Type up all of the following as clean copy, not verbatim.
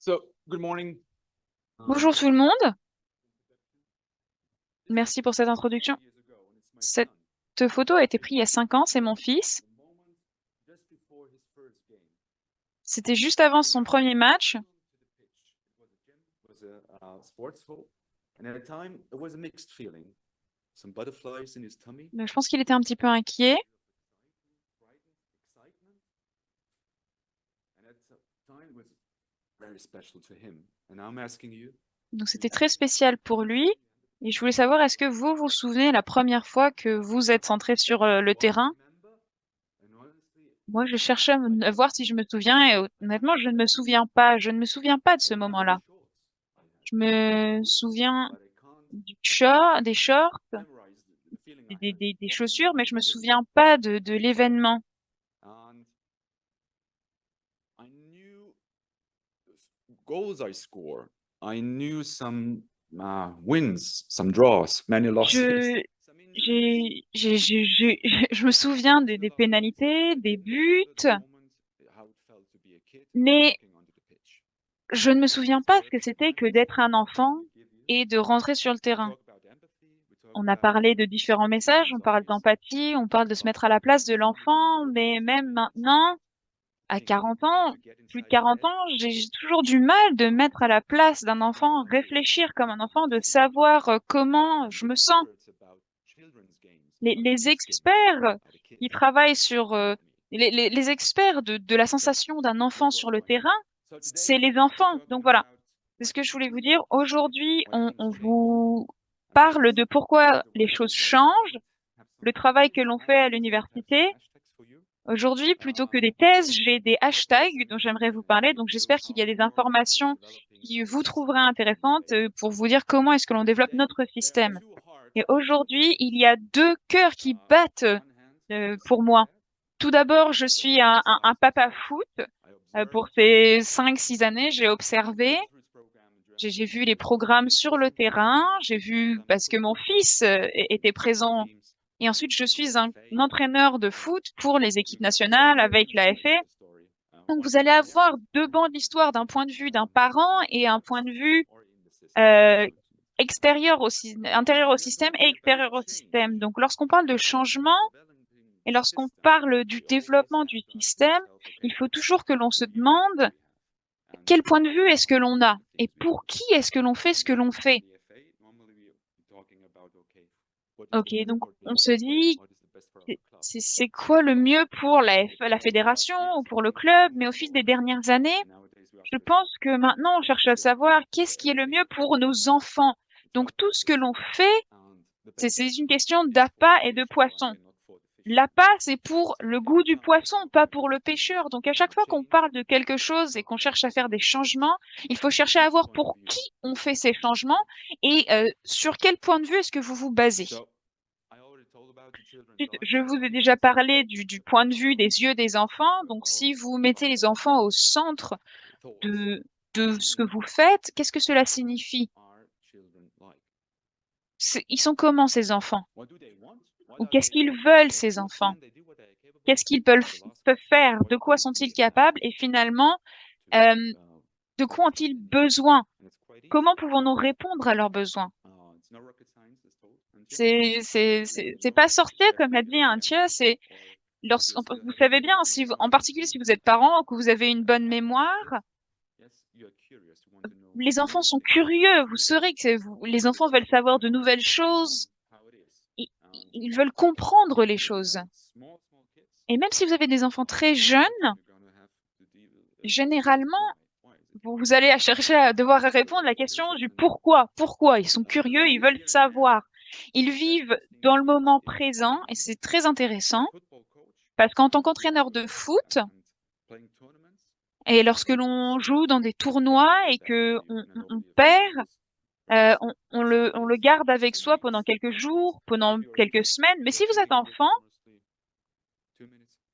Good morning. Bonjour tout le monde, merci pour cette introduction. Cette photo a été prise il y a 5 ans, c'est mon fils. C'était juste avant son premier match. Je pense qu'il était un petit peu inquiet. Donc c'était très spécial pour lui. Et je voulais savoir, est-ce que vous vous souvenez la première fois que vous êtes entré sur le terrain? Moi, je cherchais à voir si je me souviens et honnêtement, je ne me souviens pas. Je ne me souviens pas de ce moment-là. Je me souviens des shorts, des chaussures, mais je me souviens pas de l'événement. Goals I score. I knew some wins, some draws, many losses. Je, je me souviens des pénalités, des buts, mais je ne me souviens pas ce que c'était que d'être un enfant et de rentrer sur le terrain. On a parlé de différents messages, on parle d'empathie, on parle de se mettre à la place de l'enfant, mais même maintenant, à 40 ans, plus de 40 ans, j'ai toujours du mal de mettre à la place d'un enfant, réfléchir comme un enfant, de savoir comment je me sens. Les experts qui travaillent sur les experts de la sensation d'un enfant sur le terrain, c'est les enfants. Donc voilà, c'est ce que je voulais vous dire. Aujourd'hui, on vous parle de pourquoi les choses changent, le travail que l'on fait à l'université. Aujourd'hui, plutôt que des thèses, j'ai des hashtags dont j'aimerais vous parler. Donc j'espère qu'il y a des informations qui vous trouverez intéressantes pour vous dire comment est-ce que l'on développe notre système. Et aujourd'hui, il y a deux cœurs qui battent pour moi. Tout d'abord, je suis un papa foot. Pour ces 5, 6 années, j'ai observé, j'ai vu les programmes sur le terrain, j'ai vu parce que mon fils était présent. Et ensuite, je suis un entraîneur de foot pour les équipes nationales avec la FA. Donc, vous allez avoir deux bancs d'histoire d'un point de vue d'un parent et un point de vue euh, intérieur au système et extérieur au système. Donc, lorsqu'on parle de changement et lorsqu'on parle du développement du système, il faut toujours que l'on se demande quel point de vue est-ce que l'on a et pour qui est-ce que l'on fait ce que l'on fait. Ok, donc on se dit, c'est quoi le mieux pour la fédération ou pour le club, mais au fil des dernières années, je pense que maintenant on cherche à savoir qu'est-ce qui est le mieux pour nos enfants. Donc tout ce que l'on fait, c'est une question d'appât et de poisson. L'appât, c'est pour le goût du poisson, pas pour le pêcheur. Donc à chaque fois qu'on parle de quelque chose et qu'on cherche à faire des changements, il faut chercher à voir pour qui on fait ces changements et sur quel point de vue est-ce que vous vous basez. Ensuite, je vous ai déjà parlé du point de vue des yeux des enfants. Donc si vous mettez les enfants au centre de, de ce que vous faites, qu'est-ce que cela signifie? Ils sont comment ces enfants? Ou qu'est-ce qu'ils veulent ces enfants? Qu'est-ce qu'ils peuvent faire? De quoi sont-ils capables? Et finalement, euh, de quoi ont-ils besoin? Comment pouvons-nous répondre à leurs besoins? C'est pas sorcier, comme l'a dit un tien, c'est vous savez bien, si en particulier si vous êtes parent, que vous avez une bonne mémoire, les enfants sont curieux. Vous saurez que les enfants veulent savoir de nouvelles choses. Ils, ils veulent comprendre les choses. Et même si vous avez des enfants très jeunes, généralement, vous allez chercher à devoir répondre à la question du pourquoi. Pourquoi? Ils sont curieux, ils veulent savoir. Ils vivent dans le moment présent et c'est très intéressant parce qu'en tant qu'entraîneur de foot, et lorsque l'on joue dans des tournois et que on perd, on le garde avec soi pendant quelques jours, pendant quelques semaines. Mais si vous êtes enfant,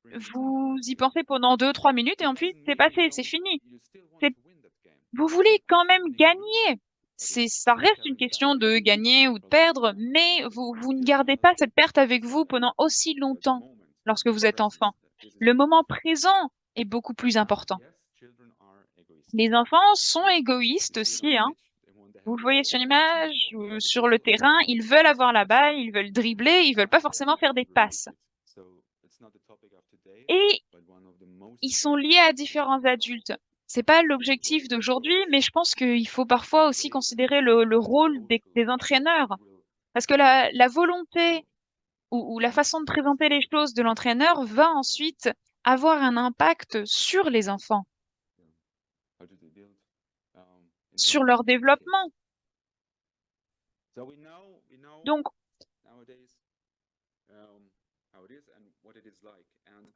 vous y pensez pendant 2, 3 minutes et ensuite c'est passé, c'est fini. C'est Vous voulez quand même gagner. Ça reste une question de gagner ou de perdre, mais vous ne gardez pas cette perte avec vous pendant aussi longtemps lorsque vous êtes enfant. Le moment présent est beaucoup plus important. Les enfants sont égoïstes aussi, hein. Vous le voyez sur l'image, sur le terrain, ils veulent avoir la balle, ils veulent dribbler, ils veulent pas forcément faire des passes. Et ils sont liés à différents adultes. C'est pas l'objectif d'aujourd'hui, mais je pense qu'il faut parfois aussi considérer le rôle des entraîneurs. Parce que la volonté ou la façon de présenter les choses de l'entraîneur va ensuite avoir un impact sur les enfants, sur leur développement. Donc,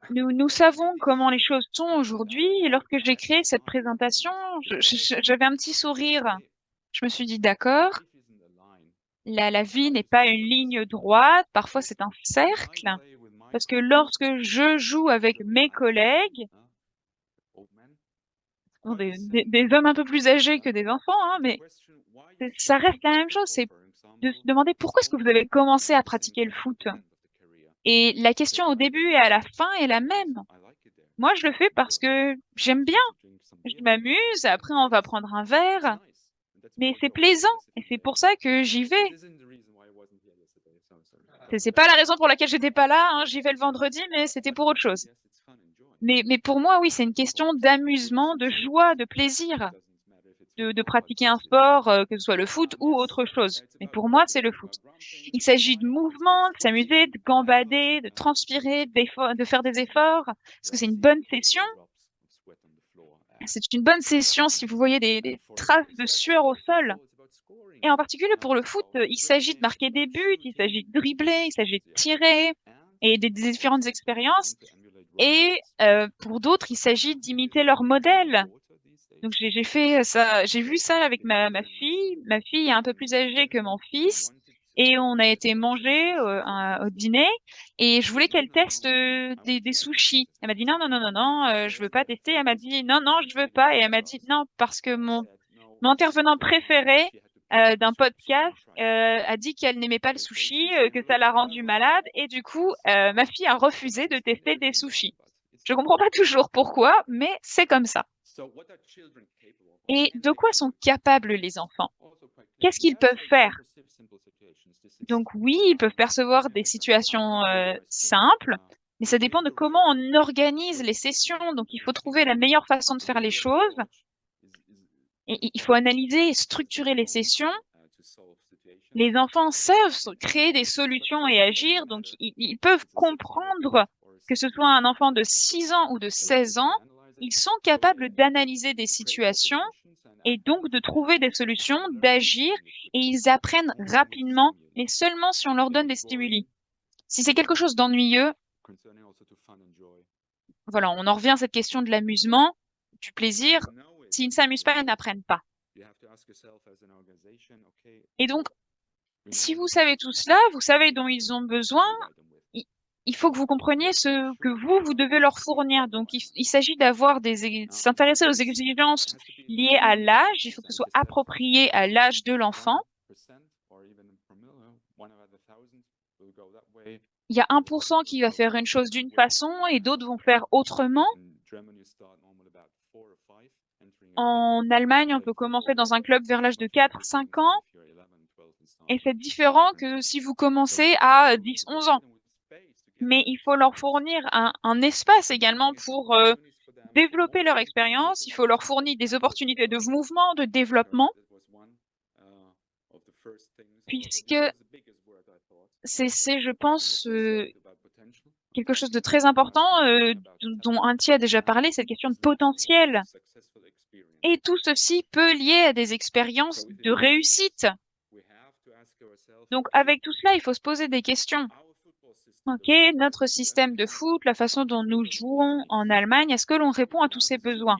nous savons comment les choses sont aujourd'hui. Et lorsque j'ai créé cette présentation, j'avais un petit sourire. Je me suis dit, d'accord, la vie n'est pas une ligne droite, parfois c'est un cercle. Parce que lorsque je joue avec mes collègues, bon, des hommes un peu plus âgés que des enfants, hein, mais ça reste la même chose. C'est de se demander pourquoi est-ce que vous avez commencé à pratiquer le foot? Et la question au début et à la fin est la même. Moi, je le fais parce que j'aime bien. Je m'amuse, après on va prendre un verre, mais c'est plaisant et c'est pour ça que j'y vais. C'est pas la raison pour laquelle j'étais pas là, hein. J'y vais le vendredi, mais c'était pour autre chose. Mais pour moi, oui, c'est une question d'amusement, de joie, de plaisir, de pratiquer un sport, que ce soit le foot ou autre chose. Mais pour moi, c'est le foot. Il s'agit de mouvement, de s'amuser, de gambader, de transpirer, de faire des efforts, parce que c'est une bonne session. C'est une bonne session si vous voyez des traces de sueur au sol. Et en particulier pour le foot, il s'agit de marquer des buts, il s'agit de dribbler, il s'agit de tirer et des différentes expériences. Et pour d'autres, il s'agit d'imiter leur modèle. Donc j'ai fait ça, j'ai vu ça avec ma fille. Ma fille est un peu plus âgée que mon fils. Et on a été manger au dîner et je voulais qu'elle teste des sushis. Elle m'a dit non, non, non, non, non, je veux pas tester. Elle m'a dit non, non, je veux pas. Et elle m'a dit non, parce que mon intervenant préféré d'un podcast a dit qu'elle n'aimait pas le sushi, que ça l'a rendue malade. Et du coup, ma fille a refusé de tester des sushis. Je comprends pas toujours pourquoi, mais c'est comme ça. Et de quoi sont capables les enfants? Qu'est-ce qu'ils peuvent faire? Donc oui, ils peuvent percevoir des situations simples, mais ça dépend de comment on organise les sessions. Donc il faut trouver la meilleure façon de faire les choses. Et il faut analyser et structurer les sessions. Les enfants savent créer des solutions et agir, donc ils peuvent comprendre que ce soit un enfant de 6 ans ou de 16 ans, ils sont capables d'analyser des situations et donc de trouver des solutions, d'agir, et ils apprennent rapidement, mais seulement si on leur donne des stimuli. Si c'est quelque chose d'ennuyeux, voilà, on en revient à cette question de l'amusement, du plaisir. S'ils ne s'amusent pas, ils n'apprennent pas. Et donc, si vous savez tout cela, vous savez dont ils ont besoin, il, il faut que vous compreniez ce que vous devez leur fournir. Donc, il s'agit d'avoir s'intéresser aux exigences liées à l'âge. Il faut que ce soit approprié à l'âge de l'enfant. Il y a 1% qui va faire une chose d'une façon et d'autres vont faire autrement. En Allemagne, on peut commencer dans un club vers l'âge de 4, 5 ans et c'est différent que si vous commencez à 10, 11 ans. Mais il faut leur fournir un espace également pour développer leur expérience. Il faut leur fournir des opportunités de mouvement, de développement, puisque c'est, je pense, quelque chose de très important dont Antti a déjà parlé, cette question de potentiel. Et tout ceci peut lier à des expériences de réussite. Donc, avec tout cela, il faut se poser des questions. Ok, notre système de foot, la façon dont nous jouons en Allemagne, est-ce que l'on répond à tous ces besoins?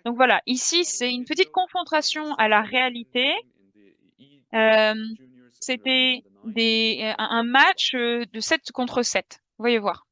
Donc voilà, ici, c'est une petite confrontation à la réalité. Euh, C'était un match de 7 contre 7. Voyez voir.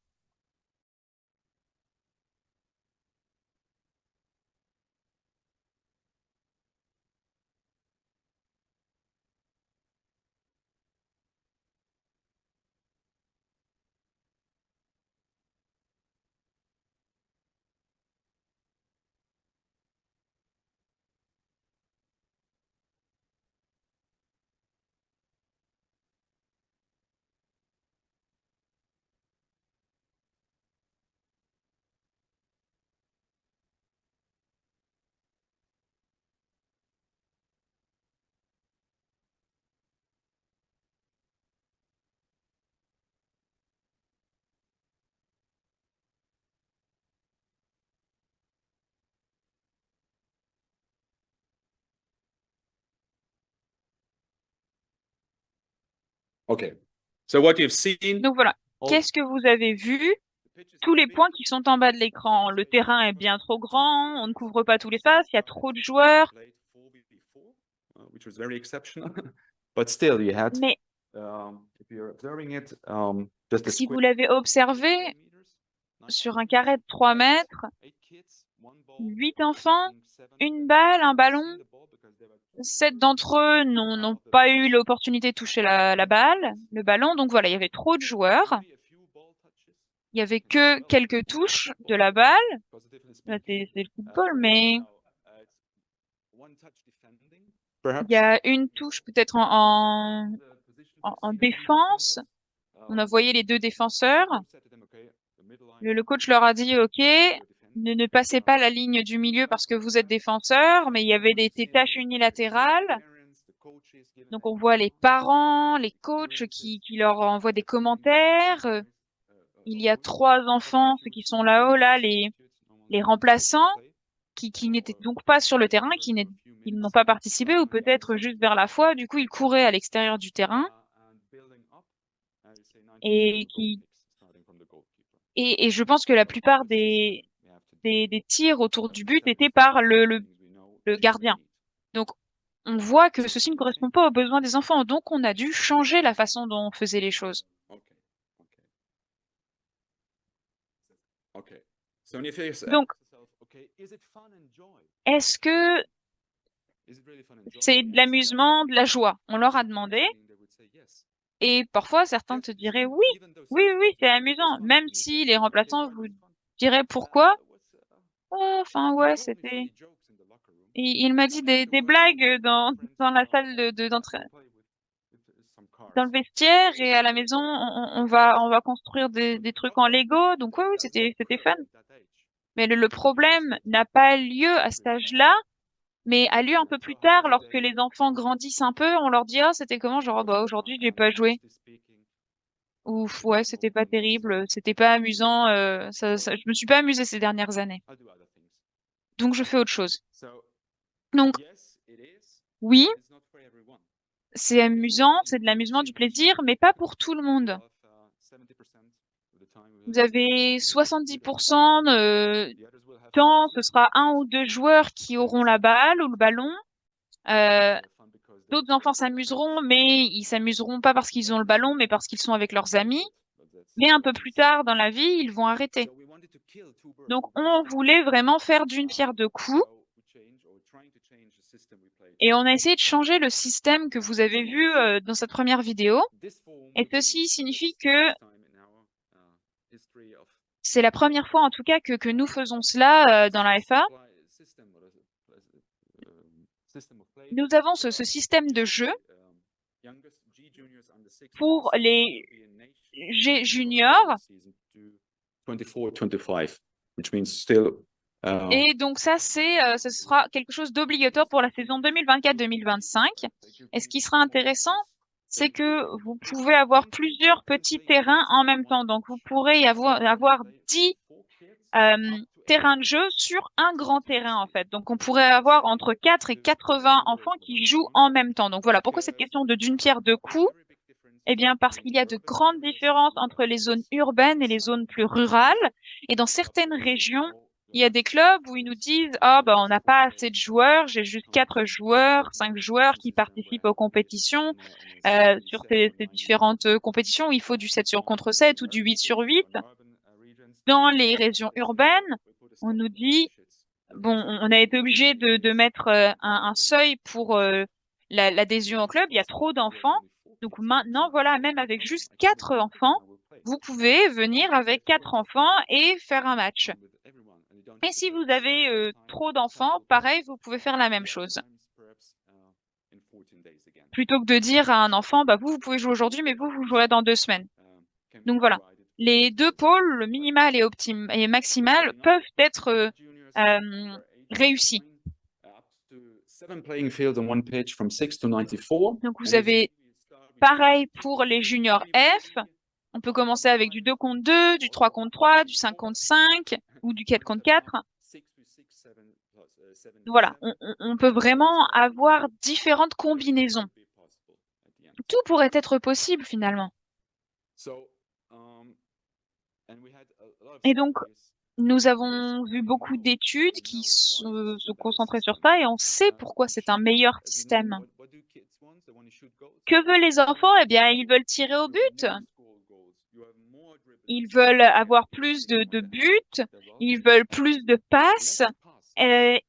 Okay. So what you've seen, Donc voilà, all qu'est-ce que vous avez vu? Tous les points qui sont en bas de l'écran. Le terrain est bien trop grand, on ne couvre pas tout l'espace, il y a trop de joueurs. which was very exceptional. But still, you had, Mais if you're observing it, just a si vous square l'avez observé, sur un carré de 3 mètres, 8 enfants, une balle, un ballon. 7 d'entre eux n'ont pas eu l'opportunité de toucher la balle, le ballon. Donc voilà, il y avait trop de joueurs. Il y avait que quelques touches de la balle. Là, c'est le football, mais il y a une touche peut-être en défense. On a voyé les deux défenseurs. Le coach leur a dit, OK, ne passez pas la ligne du milieu parce que vous êtes défenseurs, mais il y avait des tâches unilatérales. Donc on voit les parents, les coachs qui leur envoient des commentaires. Il y a 3 enfants, ceux qui sont là-haut, là, les remplaçants, qui n'étaient donc pas sur le terrain, qui n'ont pas participé, ou peut-être juste vers la foi. Du coup, ils couraient à l'extérieur du terrain et et je pense que la plupart des tirs autour du but étaient par le gardien. Donc on voit que ceci ne correspond pas aux besoins des enfants, donc on a dû changer la façon dont on faisait les choses. Donc, est-ce que c'est de l'amusement, de la joie? On leur a demandé, et parfois certains te diraient oui, oui, oui, c'est amusant, même si les remplaçants vous diraient pourquoi. Oh, enfin ouais, c'était. Il m'a dit des blagues dans la salle dans le vestiaire, et à la maison on va construire des trucs en Lego. Donc oui, oui, c'était fun. Mais le problème n'a pas lieu à cet âge-là, mais a lieu un peu plus tard, lorsque les enfants grandissent un peu. On leur dit, ah, c'était comment? Genre, oh, bah, aujourd'hui, j'ai pas joué. Ouf, ouais, c'était pas terrible, c'était pas amusant, je me suis pas amusée ces dernières années. Donc je fais autre chose. Donc oui, c'est amusant, c'est de l'amusement, du plaisir, mais pas pour tout le monde. Vous avez 70% temps, ce sera 1 ou 2 joueurs qui auront la balle ou le ballon. D'autres enfants s'amuseront, mais ils s'amuseront pas parce qu'ils ont le ballon, mais parce qu'ils sont avec leurs amis. Mais un peu plus tard dans la vie, ils vont arrêter. Donc on voulait vraiment faire d'une pierre deux coups. Et on a essayé de changer le système que vous avez vu dans cette première vidéo. Et ceci signifie que c'est la première fois en tout cas que nous faisons cela dans la FA. Nous avons ce système de jeu pour les G juniors. Et donc ça, ce sera quelque chose d'obligatoire pour la saison 2024-2025. Et ce qui sera intéressant, c'est que vous pouvez avoir plusieurs petits terrains en même temps. Donc vous pourrez avoir 10 terrains de jeu sur un grand terrain en fait. Donc on pourrait avoir entre 4 et 80 enfants qui jouent en même temps. Donc voilà, pourquoi cette question de d'une pierre deux coups? Eh bien, parce qu'il y a de grandes différences entre les zones urbaines et les zones plus rurales. Et dans certaines régions, il y a des clubs où ils nous disent, ah, bah, on n'a pas assez de joueurs, j'ai juste 4 joueurs, 5 joueurs qui participent aux compétitions, sur ces différentes compétitions où il faut du 7 contre 7 ou du 8 sur 8. Dans les régions urbaines, on nous dit, bon, on a été obligé de mettre un seuil pour l'adhésion au club, il y a trop d'enfants. Donc maintenant, voilà, même avec juste 4 enfants, vous pouvez venir avec 4 enfants et faire un match. Et si vous avez trop d'enfants, pareil, vous pouvez faire la même chose. Plutôt que de dire à un enfant, bah vous pouvez jouer aujourd'hui, mais vous jouerez dans 2 semaines. Donc voilà. Les deux pôles, le minimal et maximal, peuvent être réussis. Donc vous avez pareil pour les juniors F. On peut commencer avec du 2 contre 2, du 3 contre 3, du 5 contre 5 ou du 4 contre 4. Voilà, on peut vraiment avoir différentes combinaisons. Tout pourrait être possible finalement. Et donc, nous avons vu beaucoup d'études qui se concentraient sur ça et on sait pourquoi c'est un meilleur système. Que veulent les enfants? Eh bien, ils veulent tirer au but. Ils veulent avoir plus de buts, ils veulent plus de passes et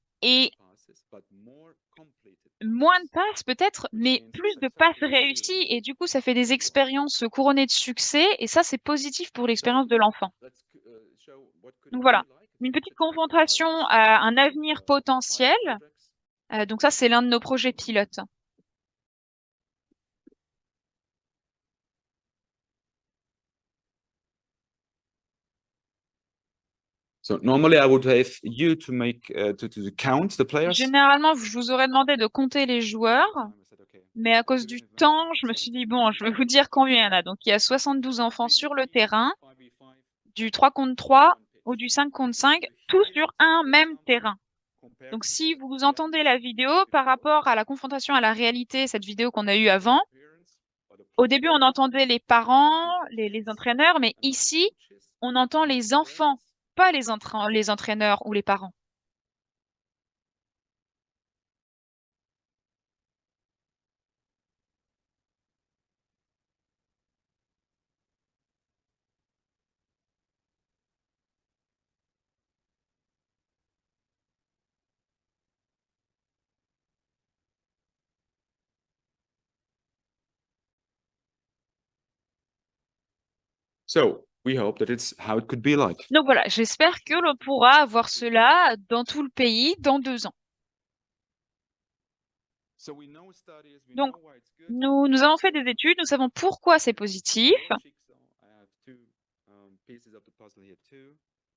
moins de passes peut-être, mais plus de passes réussies. Et du coup, ça fait des expériences couronnées de succès et ça, c'est positif pour l'expérience de l'enfant. Donc voilà, une petite confrontation à un avenir potentiel. Donc ça, c'est l'un de nos projets pilotes. So normally I would have you to make to count the players. Généralement, je vous aurais demandé de compter les joueurs, mais à cause du temps, je me suis dit, bon, je vais vous dire combien il y en a. Donc, il y a 72 enfants sur le terrain, du 3 contre 3 ou du 5 contre 5, tous sur un même terrain. Donc, si vous entendez la vidéo par rapport à la confrontation à la réalité, cette vidéo qu'on a eue avant, au début, on entendait les parents, les entraîneurs, mais ici, on entend les enfants, pas les entraîneurs ou les parents. So we hope that it's how it could be like. Donc voilà, j'espère que l'on pourra avoir cela dans tout le pays dans 2 ans. Donc, nous avons fait des études, nous savons pourquoi c'est positif.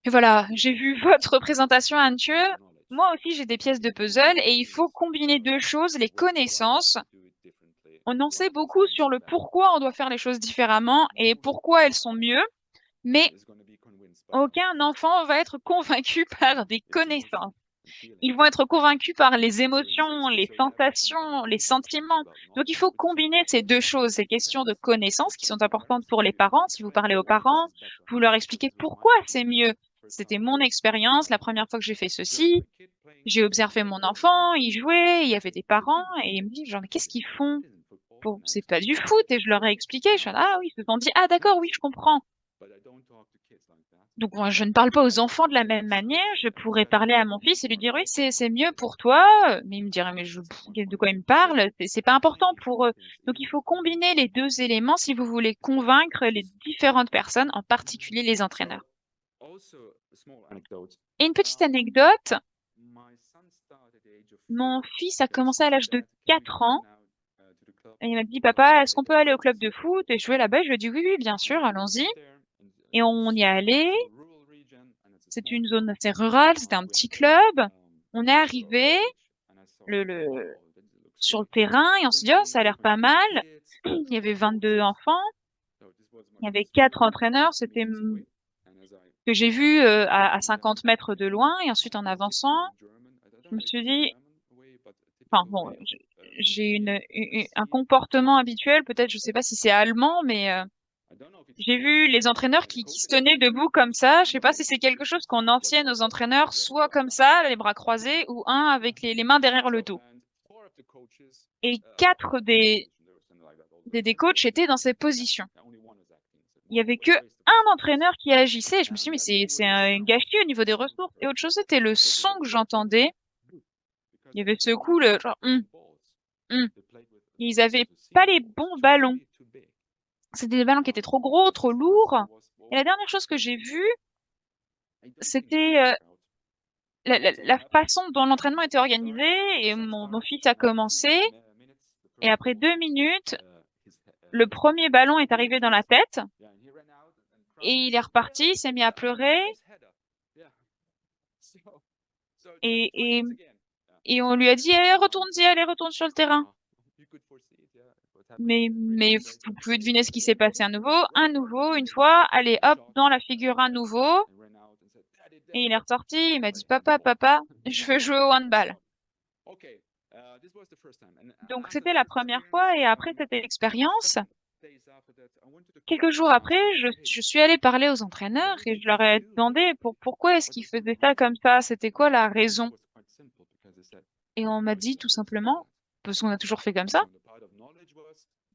Et voilà, j'ai vu votre présentation, Antje. Moi aussi, j'ai des pièces de puzzle et il faut combiner deux choses, les connaissances. On en sait beaucoup sur le pourquoi on doit faire les choses différemment et pourquoi elles sont mieux, mais aucun enfant va être convaincu par des connaissances. Ils vont être convaincus par les émotions, les sensations, les sentiments. Donc, il faut combiner ces deux choses, ces questions de connaissances qui sont importantes pour les parents. Si vous parlez aux parents, vous leur expliquez pourquoi c'est mieux. C'était mon expérience la première fois que j'ai fait ceci. J'ai observé mon enfant, il jouait, il y avait des parents et ils me disent genre, mais qu'est-ce qu'ils font? C'est pas du foot. Et je leur ai expliqué. Je suis ah oui, ils se sont dit, ah d'accord, oui, je comprends. Donc, moi, je ne parle pas aux enfants de la même manière. Je pourrais parler à mon fils et lui dire, oui, c'est mieux pour toi. Mais il me dirait, mais de quoi il me parle? C'est pas important pour eux. Donc, il faut combiner les deux éléments si vous voulez convaincre les différentes personnes, en particulier les entraîneurs. Et une petite anecdote, mon fils a commencé à l'âge de 4 ans. Et il m'a dit, papa, est-ce qu'on peut aller au club de foot et jouer là-bas? Je lui ai dit, oui, oui, bien sûr, allons-y. Et on y est allé. C'est une zone assez rurale, c'était un petit club. On est arrivé sur le terrain et on se dit, oh, ça a l'air pas mal. Il y avait 22 enfants, il y avait 4 entraîneurs, c'était que j'ai vu à 50 mètres de loin et ensuite en avançant, je me suis dit, enfin bon, j'ai un comportement habituel, peut-être, je sais pas si c'est allemand, mais j'ai vu les entraîneurs qui se tenaient debout comme ça. Je sais pas si c'est quelque chose qu'on enseigne aux entraîneurs, soit comme ça, les bras croisés, ou un avec les mains derrière le dos. Et 4 des coachs étaient dans ces positions. Il y avait que un entraîneur qui agissait. Et je me suis dit, mais c'est un gâchis au niveau des ressources. Et autre chose, c'était le son que j'entendais. Il y avait ce coup, le genre, hum. Ils avaient pas les bons ballons. C'était des ballons qui étaient trop gros, trop lourds. Et la dernière chose que j'ai vue, c'était la façon dont l'entraînement était organisé. Et mon fils a commencé. Et après 2 minutes, le premier ballon est arrivé dans la tête. Et il est reparti, il s'est mis à pleurer. Et, et, et on lui a dit, allez, retourne sur le terrain. Mais vous pouvez deviner ce qui s'est passé à nouveau, une fois, allez, hop, dans la figure à nouveau. Et il est ressorti, il m'a dit, papa, je veux jouer au handball. Donc, c'était la première fois et après cette expérience, quelques jours après, je suis allée parler aux entraîneurs et je leur ai demandé pourquoi est-ce qu'ils faisaient ça comme ça, c'était quoi la raison? Et on m'a dit tout simplement, parce qu'on a toujours fait comme ça.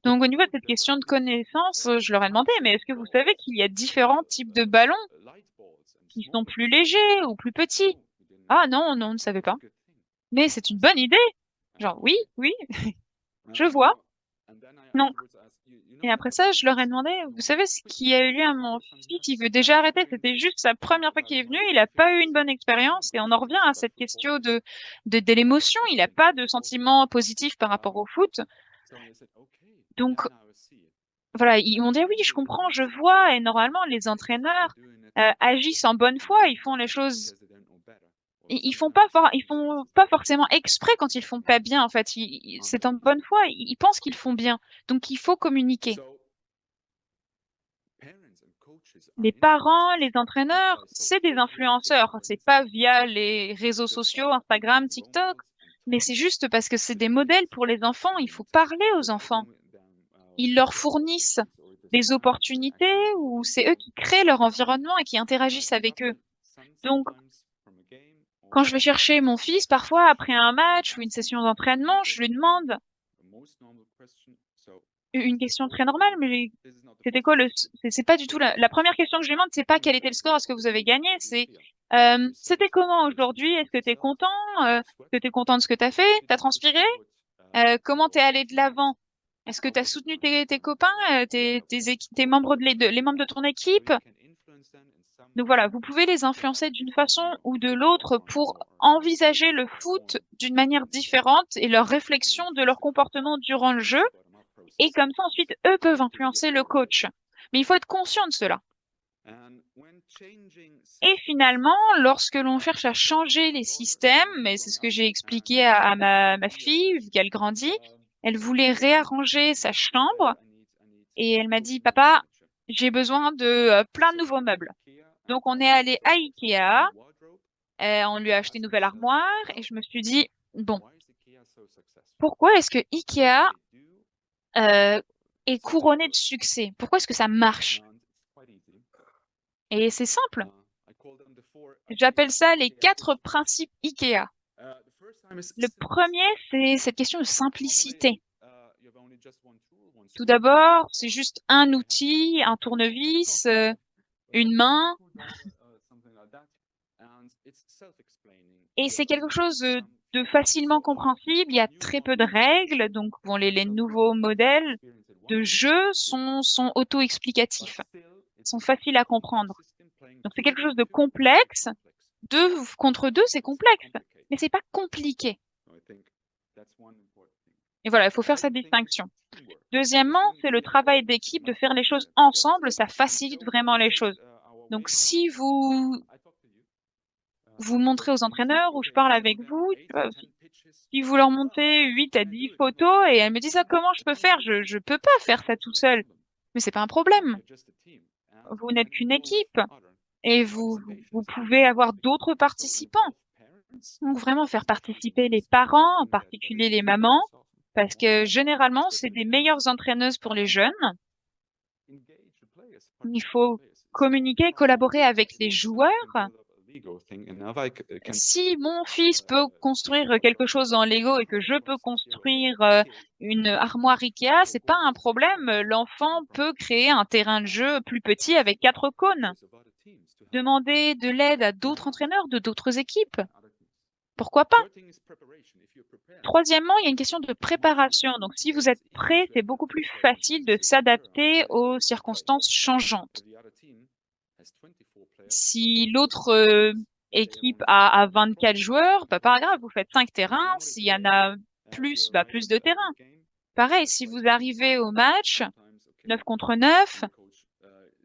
Donc, au niveau de cette question de connaissance, je leur ai demandé, mais est-ce que vous savez qu'il y a différents types de ballons qui sont plus légers ou plus petits? Ah non, non, on ne savait pas. Mais c'est une bonne idée. Genre, oui, oui, je vois. Non. Et après ça, je leur ai demandé, vous savez ce qui a eu lieu à mon fils, il veut déjà arrêter. C'était juste sa première fois qu'il est venu, il n'a pas eu une bonne expérience. Et on en revient à cette question de l'émotion. Il n'a pas de sentiment positif par rapport au foot. Donc, voilà, ils m'ont dit, oui, je comprends, je vois. Et normalement, les entraîneurs agissent en bonne foi, ils font les choses. Ils font pas, ils font pas forcément exprès quand ils font pas bien, en fait. C'est en bonne foi, ils pensent qu'ils font bien. Donc, il faut communiquer. Les parents, les entraîneurs, c'est des influenceurs. C'est pas via les réseaux sociaux, Instagram, TikTok, mais c'est juste parce que c'est des modèles pour les enfants. Il faut parler aux enfants. Ils leur fournissent des opportunités ou c'est eux qui créent leur environnement et qui interagissent avec eux. Donc, quand je vais chercher mon fils, parfois après un match ou une session d'entraînement, je lui demande une question très normale, mais c'était quoi c'est pas du tout la première question que je lui demande, c'est pas quel était le score, est-ce que vous avez gagné, c'est c'était comment aujourd'hui, est-ce que tu es content, est-ce que tu es content de ce que tu as fait, tu as transpiré, comment tu es allé de l'avant, est-ce que tu as soutenu tes copains, tes membres les membres de ton équipe. Donc voilà, vous pouvez les influencer d'une façon ou de l'autre pour envisager le foot d'une manière différente et leur réflexion de leur comportement durant le jeu. Et comme ça, ensuite, eux peuvent influencer le coach. Mais il faut être conscient de cela. Et finalement, lorsque l'on cherche à changer les systèmes, et c'est ce que j'ai expliqué à ma fille, vu qu'elle grandit, elle voulait réarranger sa chambre et elle m'a dit, Papa, j'ai besoin de plein de nouveaux meubles. Donc, on est allé à Ikea, on lui a acheté une nouvelle armoire et je me suis dit, bon, pourquoi est-ce que Ikea est couronné de succès? Pourquoi est-ce que ça marche? Et c'est simple. J'appelle ça les 4 principes IKEA. Le premier, c'est cette question de simplicité. Tout d'abord, c'est juste un outil, un tournevis, une main, et c'est quelque chose de facilement compréhensible. Il y a très peu de règles, donc bon, les nouveaux modèles de jeux sont auto-explicatifs, sont faciles à comprendre. Donc c'est quelque chose de complexe. 2 contre 2, c'est complexe, mais c'est pas compliqué. Et voilà, il faut faire cette distinction. Deuxièmement, c'est le travail d'équipe, de faire les choses ensemble, ça facilite vraiment les choses. Donc si vous montrez aux entraîneurs ou je parle avec vous, tu vois, si vous leur montez 8 à 10 photos et elles me disent, ah, comment je peux faire? Je peux pas faire ça tout seul. Mais c'est pas un problème. Vous n'êtes qu'une équipe et vous pouvez avoir d'autres participants. Donc vraiment faire participer les parents, en particulier les mamans, parce que généralement, c'est des meilleures entraîneuses pour les jeunes. Il faut communiquer, collaborer avec les joueurs. Si mon fils peut construire quelque chose en Lego et que je peux construire une armoire Ikea, c'est pas un problème. L'enfant peut créer un terrain de jeu plus petit avec 4 cônes. Demander de l'aide à d'autres entraîneurs de d'autres équipes. Pourquoi pas? Troisièmement, il y a une question de préparation. Donc, si vous êtes prêt, c'est beaucoup plus facile de s'adapter aux circonstances changeantes. Si l'autre équipe a 24 joueurs, bah, pas grave, vous faites 5 terrains. S'il y en a plus, bah, plus de terrains. Pareil, si vous arrivez au match, 9 contre 9,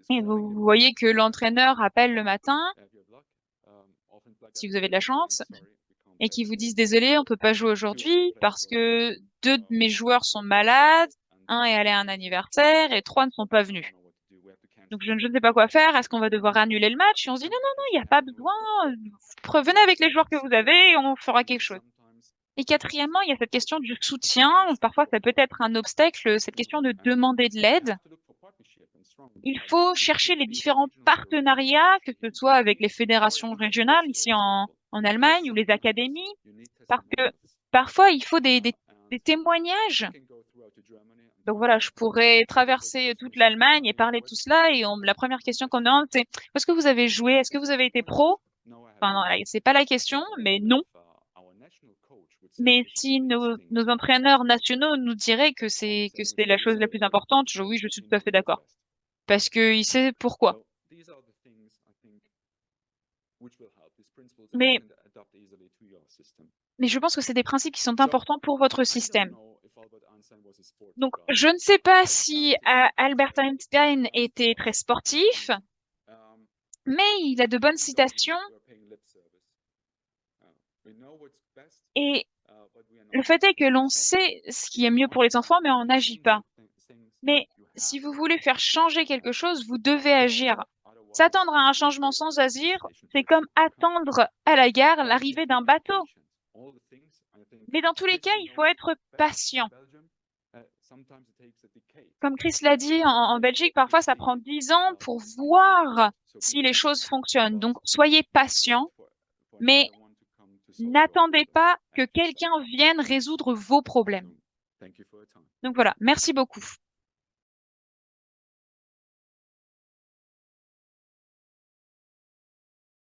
et vous voyez que l'entraîneur appelle le matin, si vous avez de la chance, et qui vous disent désolé, on peut pas jouer aujourd'hui parce que 2 de mes joueurs sont malades, un est allé à un anniversaire et 3 ne sont pas venus. Donc je ne sais pas quoi faire, est-ce qu'on va devoir annuler le match? Et on se dit non, non, non, il n'y a pas besoin, venez avec les joueurs que vous avez et on fera quelque chose. Et quatrièmement, il y a cette question du soutien. Parfois, ça peut être un obstacle, cette question de demander de l'aide. Il faut chercher les différents partenariats, que ce soit avec les fédérations régionales ici en Allemagne ou les académies, parce que parfois, il faut des témoignages. Donc voilà, je pourrais traverser toute l'Allemagne et parler de tout cela, et la première question qu'on me demande, c'est est-ce que vous avez joué? Est-ce que vous avez été pro? Enfin, non, c'est pas la question, mais non. Mais si nos entraîneurs nationaux nous diraient que c'est la chose la plus importante, oui, je suis tout à fait d'accord. Parce qu'il sait pourquoi. Mais, mais je pense que c'est des principes qui sont importants pour votre système. Donc, je ne sais pas si Albert Einstein était très sportif, mais il a de bonnes citations. Et le fait est que l'on sait ce qui est mieux pour les enfants, mais on n'agit pas. Mais si vous voulez faire changer quelque chose, vous devez agir. S'attendre à un changement sans agir, c'est comme attendre à la gare l'arrivée d'un bateau. Mais dans tous les cas, il faut être patient. Comme Chris l'a dit, en Belgique, parfois ça prend 10 ans pour voir si les choses fonctionnent. Donc, soyez patient, mais n'attendez pas que quelqu'un vienne résoudre vos problèmes. Donc voilà, merci beaucoup.